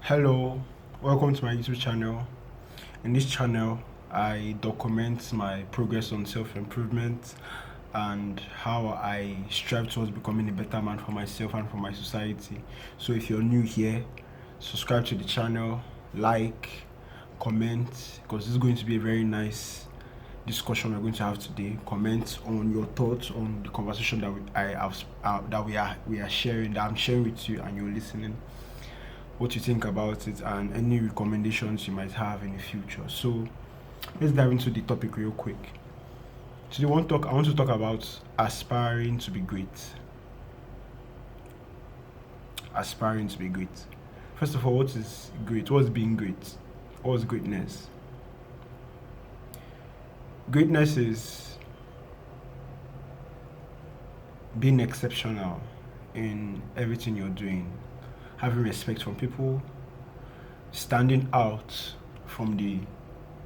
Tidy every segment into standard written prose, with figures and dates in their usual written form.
Hello, welcome to my YouTube channel. In this channel, I document my progress on self-improvement and how I strive towards becoming a better man for myself and for my society. So if you're new here, subscribe to the channel, like, comment, because this is going to be a very nice discussion we're going to have today. Comment on your thoughts on the conversation that we are sharing, that I'm sharing with you, and you're listening, what you think about it, and any recommendations you might have in the future. So let's dive into the topic real quick. Today I want to talk about aspiring to be great. Aspiring to be great. First of all, what is great? What's being great? What's greatness? Greatness is being exceptional in everything you're doing, having respect from people, standing out from the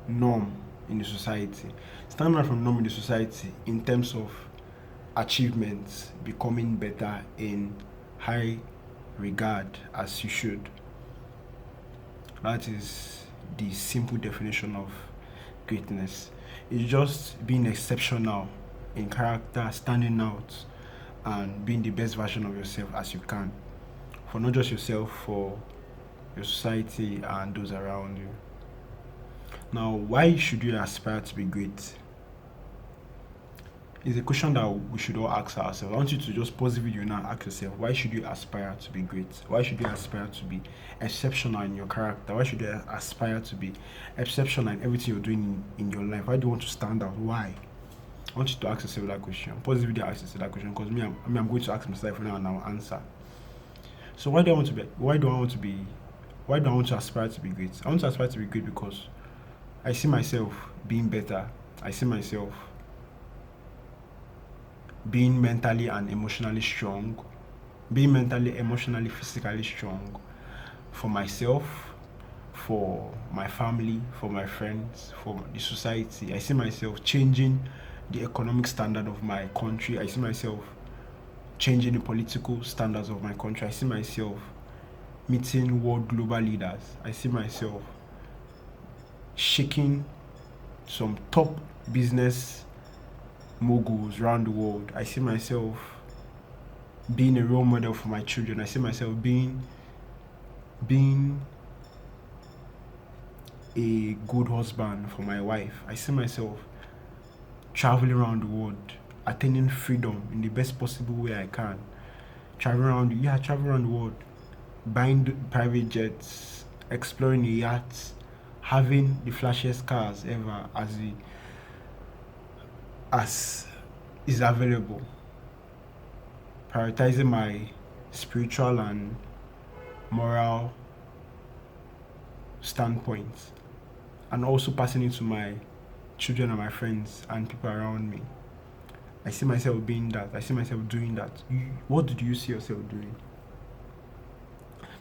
norm in the society. Standing out from the norm in the society in terms of achievements, becoming better in high regard as you should. That is the simple definition of greatness. It's just being exceptional in character, standing out, and being the best version of yourself as you can. For not just yourself, for your society and those around you. Now, why should you aspire to be great? It's a question that we should all ask ourselves. I want you to just pause the video now and ask yourself, why should you aspire to be great? Why should you aspire to be exceptional in your character? Why should you aspire to be exceptional in everything you're doing in your life? Why do you want to stand out? Why? I want you to ask yourself that question. Pause the video and ask yourself that question, because I'm going to ask myself now and I'll answer. So why do I want to aspire to be great? I want to aspire to be great because I see myself being better. I see myself being mentally and emotionally strong, being mentally, emotionally, physically strong for myself, for my family, for my friends, for the society. I see myself changing the economic standard of my country. I see myself changing the political standards of my country. I see myself meeting world global leaders. I see myself shaking some top business moguls around the world. I see myself being a role model for my children. I see myself being a good husband for my wife. I see myself traveling around the world, attaining freedom in the best possible way I can. Traveling around the world, buying private jets, exploring the yachts, having the flashiest cars ever as is available, prioritizing my spiritual and moral standpoints, and also passing it to my children and my friends and people around me. I see myself being that. I see myself doing that. What do you see yourself doing?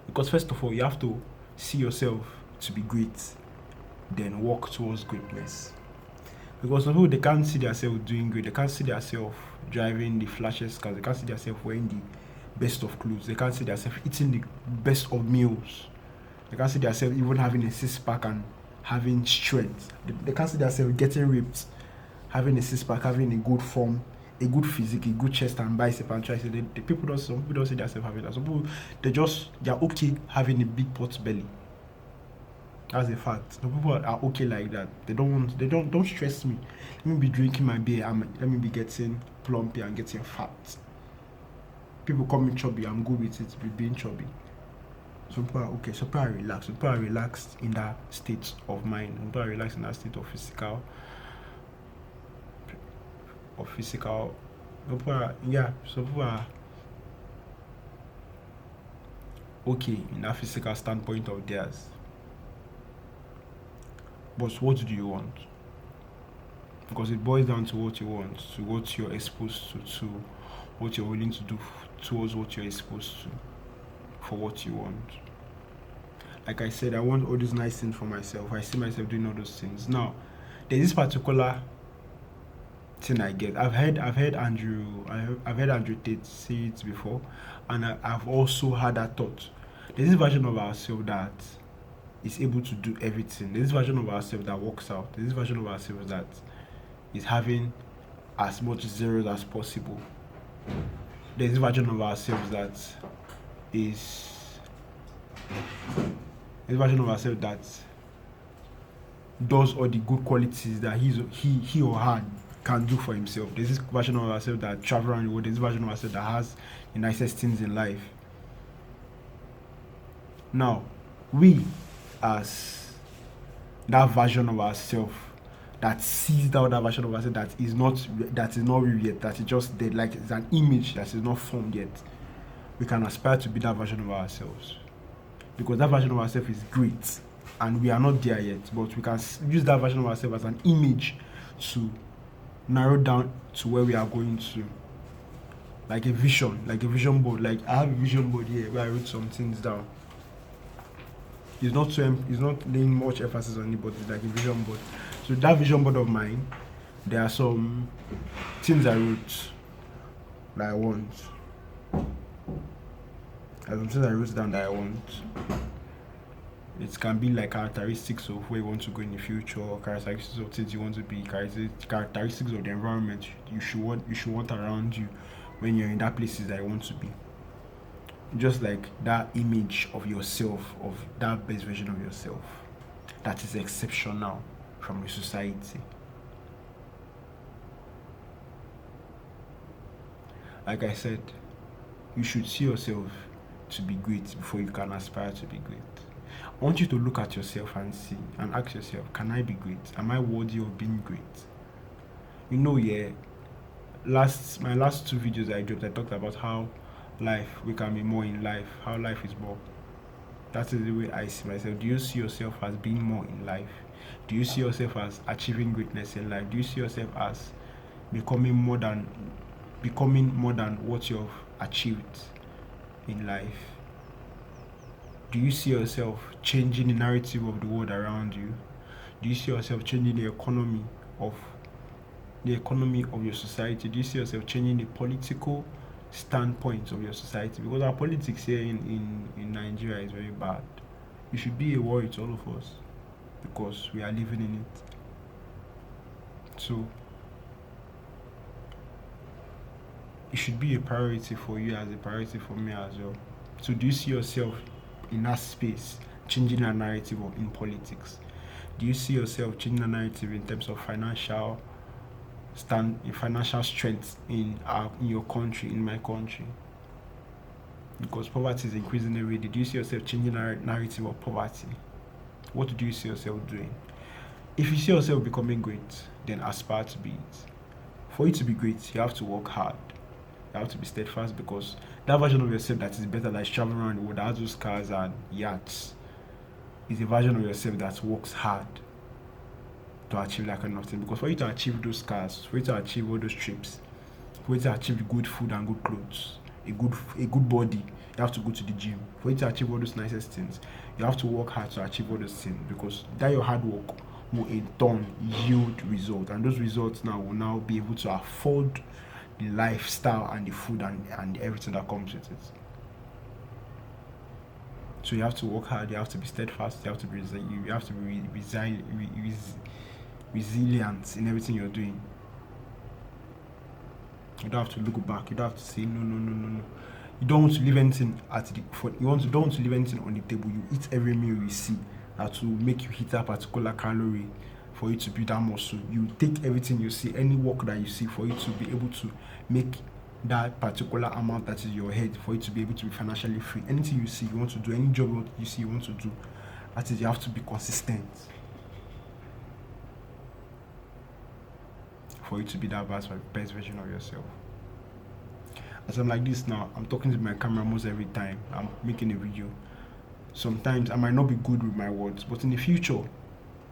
Because first of all, you have to see yourself to be great, then walk towards greatness. Because some people, they can't see themselves doing great. They can't see themselves driving the flashiest cars. They can't see themselves wearing the best of clothes. They can't see themselves eating the best of meals. They can't see themselves even having a six-pack and having strength. They can't see themselves getting ripped, having a six-pack, having a good form, a good physique, a good chest and bicep and tricep. Some people don't see themselves having that. Some people, they're okay having a big pot belly. That's a fact. Some people are okay like that. Don't stress me. Let me be drinking my beer and let me be getting plumpy and getting fat. People call me chubby. I'm good with it, with being chubby. Some people are okay. Some people are relaxed. Some people are relaxed in that state of mind. Some people are relaxed in that state of physical. Some people are okay in that physical standpoint of theirs. But what do you want? Because it boils down to what you want, to what you're exposed to what you're willing to do towards what you're exposed to, for what you want. Like I said, I want all these nice things for myself. I see myself doing all those things. Now, there's this particular thing I get. I've heard Andrew Tate say it before, and I've also had that thought. There's this version of ourselves that is able to do everything. There's this version of ourselves that works out. There's this version of ourselves that is having as much zeros as possible. There's this version of ourselves that is this version of ourselves that does all the good qualities that he or her can do for himself. There's this version of ourselves that travel around the world. There's this version of ourselves that has the nicest things in life. Now, we as that version of ourselves that sees that other version of ourselves that is not real yet, that is just dead, like it's an image that is not formed yet, we can aspire to be that version of ourselves, because that version of ourselves is great and we are not there yet, but we can use that version of ourselves as an image to narrow down to where we are going to, like a vision board. Like I have a vision board here where I wrote some things down. It's not laying much emphasis on it, but it's like a vision board. So that vision board of mine, there are some things I wrote that I want. There are some things I wrote down that I want. It can be like characteristics of where you want to go in the future, characteristics of things you want to be, characteristics of the environment you should want around you when you're in that places that you want to be. Just like that image of yourself, of that best version of yourself that is exceptional from your society. Like I said, you should see yourself to be great before you can aspire to be great. I want you to look at yourself and see and ask yourself, can I be great? Am I worthy of being great? You know, my last 2 videos I dropped, I talked about how we can be more in life, how life is more. That is the way I see myself. Do you see yourself as being more in life? Do you see yourself as achieving greatness in life? Do you see yourself as becoming more than what you've achieved in life? Do you see yourself changing the narrative of the world around you? Do you see yourself changing the economy of your society? Do you see yourself changing the political standpoint of your society? Because our politics here in Nigeria is very bad. You should be a worry to all of us because we are living in it. So it should be a priority for you as a priority for me as well. So do you see yourself in that space changing a narrative in politics? Do you see yourself changing a narrative in terms of financial strength in your country, in my country? Because poverty is increasing every day. Do you see yourself changing a narrative of poverty? What do you see yourself doing? If you see yourself becoming great, then aspire to be it. For you to be great, you have to work hard. You have to be steadfast, because that version of yourself that is better, that is traveling around the world, that has those cars and yachts, is a version of yourself that works hard to achieve that kind of thing. Because for you to achieve those cars, for you to achieve all those trips, for you to achieve good food and good clothes, a good body, you have to go to the gym. For you to achieve all those nicest things, you have to work hard to achieve all those things, because that your hard work will in turn yield results, and those results will now be able to afford the lifestyle and the food and everything that comes with it. So you have to work hard, you have to be steadfast, you have to be resilient in everything you're doing. You don't have to look back. You don't have to say no. You don't want to leave anything don't want to leave anything on the table. You eat every meal you see that will make you hit that particular calorie for you to build that muscle. You take everything you see, any work that you see, for you to be able to make that particular amount that is your head, for you to be able to be financially free. Anything you see you want to do, any job you see you want to do, that is, you have to be consistent for you to be that best version of yourself. As I'm like this now, I'm talking to my camera most every time I'm making a video. Sometimes I might not be good with my words, but in the future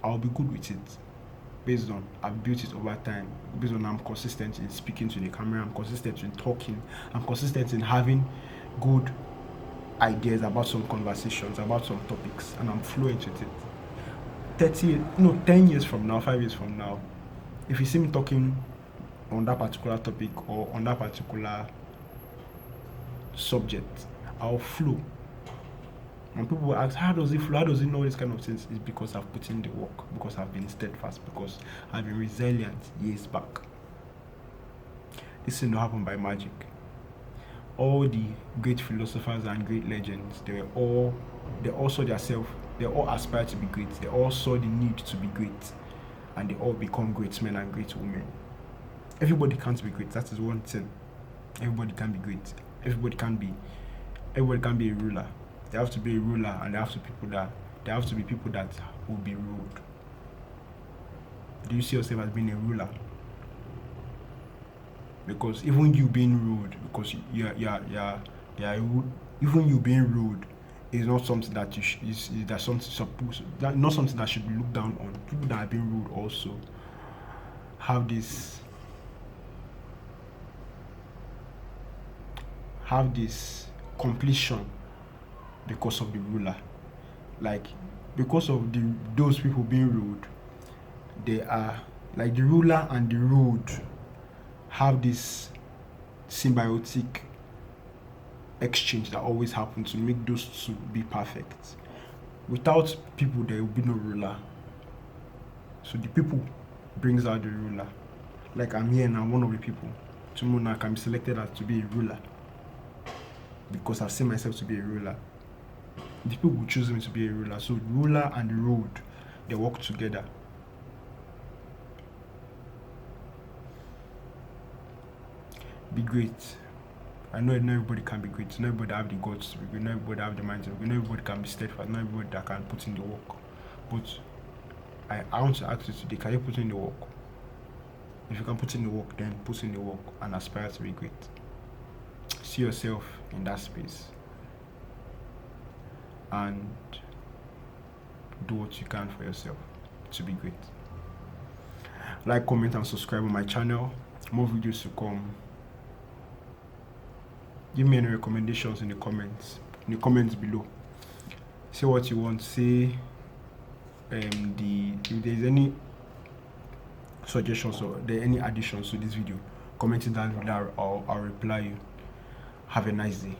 I'll be good with it, based on I've built it over time, based on I'm consistent in speaking to the camera, I'm consistent in talking, I'm consistent in having good ideas about some conversations, about some topics, and I'm fluent with it. 10 years from now, 5 years from now, if you see me talking on that particular topic or on that particular subject, I'll flow. When people ask, how does it flow? How does it know this kind of things? It's because I've put in the work, because I've been steadfast, because I've been resilient years back. This didn't happen by magic. All the great philosophers and great legends, they all saw themselves, they all aspired to be great. They all saw the need to be great, and they all become great men and great women. Everybody can't be great. That is one thing. Everybody can be great. Everybody can be a ruler. There have to be a ruler, and there have to be people that will be ruled. Do you see yourself as being a ruler? Because even you being ruled, because even you being ruled is not something that not something that should be looked down on. People that are being ruled also have this completion because of the ruler. Like, because of those people being ruled, they are like the ruler and the ruled have this symbiotic exchange that always happens to make those two be perfect. Without people, there will be no ruler. So the people brings out the ruler. Like, I'm here and I'm one of the people. Tomorrow now I can be selected as to be a ruler because I've seen myself to be a ruler. The people will choose me to be a ruler. So the ruler and the ruled, they work together. Be great. I know not everybody can be great. Not everybody have the guts to be great. Not everybody have the mindset. Not everybody can be steadfast. Not everybody that can put in the work. But I want to ask you today, can you put in the work? If you can put in the work, then put in the work and aspire to be great. See yourself in that space and do what you can for yourself to be great. Like, comment, and subscribe on my channel. More videos to come. Give me any recommendations in the comments below. Say what you want. Say if there's any suggestions or there any additions to this video, comment it down below. I'll reply you. Have a nice day.